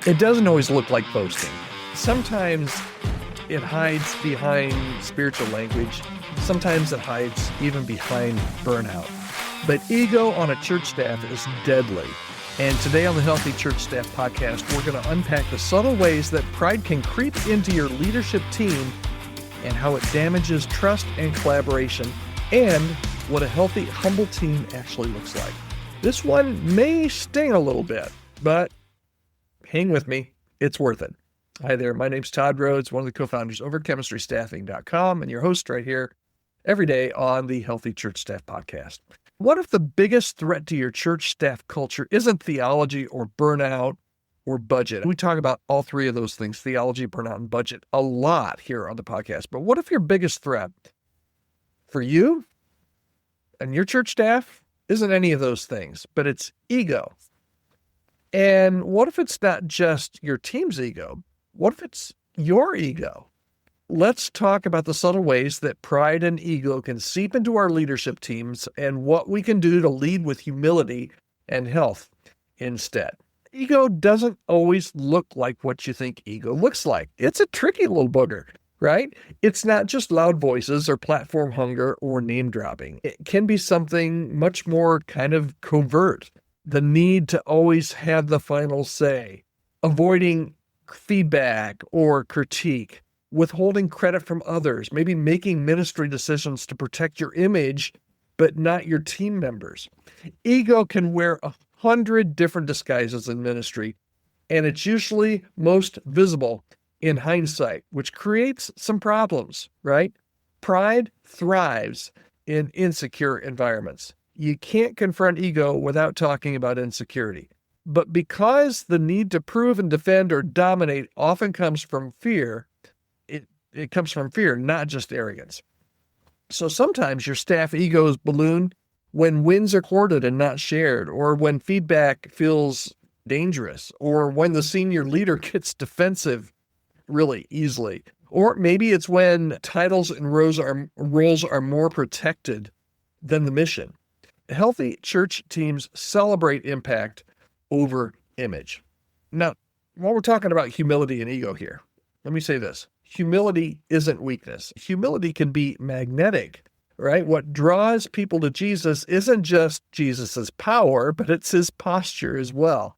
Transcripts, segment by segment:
It doesn't always look like boasting. Sometimes it hides behind spiritual language. Sometimes it hides even behind burnout. But ego on a church staff is deadly. And today on the Healthy Church Staff podcast, we're going to unpack the subtle ways that pride can creep into your leadership team and how it damages trust and collaboration, and what a healthy, humble team actually looks like. This one may sting a little bit, but hang with me. It's worth it. Hi there. My name's Todd Rhoades, one of the co-founders over at chemistrystaffing.com, and your host right here every day on the Healthy Church Staff podcast. What if the biggest threat to your church staff culture isn't theology or burnout or budget? We talk about all three of those things, theology, burnout, and budget, a lot here on the podcast. But what if your biggest threat for you and your church staff isn't any of those things, but it's ego? And what if it's not just your team's ego? What if it's your ego? Let's talk about the subtle ways that pride and ego can seep into our leadership teams and what we can do to lead with humility and health instead. Ego doesn't always look like what you think ego looks like. It's a tricky little booger, right? It's not just loud voices or platform hunger or name dropping. It can be something much more kind of covert. The need to always have the final say, avoiding feedback or critique, withholding credit from others, maybe making ministry decisions to protect your image, but not your team members. Ego can wear 100 different disguises in ministry, and it's usually most visible in hindsight, which creates some problems, right? Pride thrives in insecure environments. You can't confront ego without talking about insecurity. But because the need to prove and defend or dominate often comes from fear, it comes from fear, not just arrogance. So sometimes your staff egos balloon when wins are courted and not shared, or when feedback feels dangerous, or when the senior leader gets defensive really easily. Or maybe it's when titles and roles are more protected than the mission. Healthy church teams celebrate impact over image. Now, while we're talking about humility and ego here, let me say this. Humility isn't weakness. Humility can be magnetic, right? What draws people to Jesus isn't just Jesus's power, but it's his posture as well.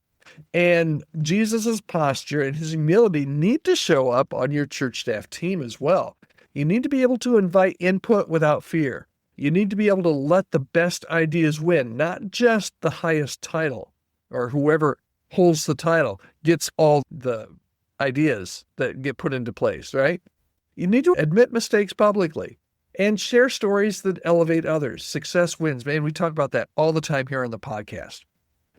And Jesus's posture and his humility need to show up on your church staff team as well. You need to be able to invite input without fear. You need to be able to let the best ideas win, not just the highest title or whoever holds the title gets all the ideas that get put into place, right? You need to admit mistakes publicly and share stories that elevate others. Success wins. Man, we talk about that all the time here on the podcast.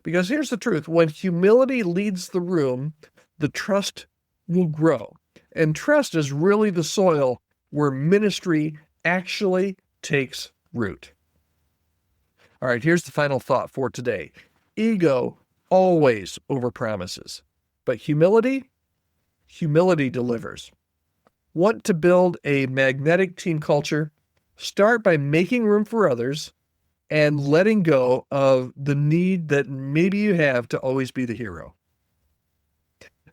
Because here's the truth. When humility leads the room, the trust will grow. And trust is really the soil where ministry actually takes root. All right, here's the final thought for today. Ego always overpromises, but humility delivers. Want to build a magnetic team culture? Start by making room for others and letting go of the need that maybe you have to always be the hero.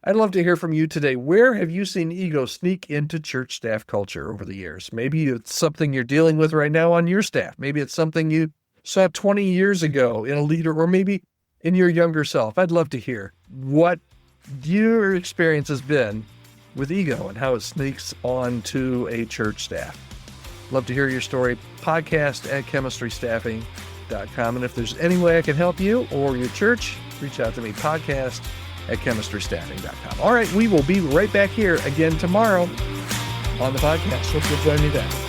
I'd love to hear from you today. Where have you seen ego sneak into church staff culture over the years? Maybe it's something you're dealing with right now on your staff. Maybe it's something you saw 20 years ago in a leader, or maybe in your younger self. I'd love to hear what your experience has been with ego and how it sneaks onto a church staff. Love to hear your story. Podcast at chemistrystaffing.com. And if there's any way I can help you or your church, reach out to me. Podcast at chemistrystaffing.com. All right, we will be right back here again tomorrow on the podcast. Hope you'll join me then.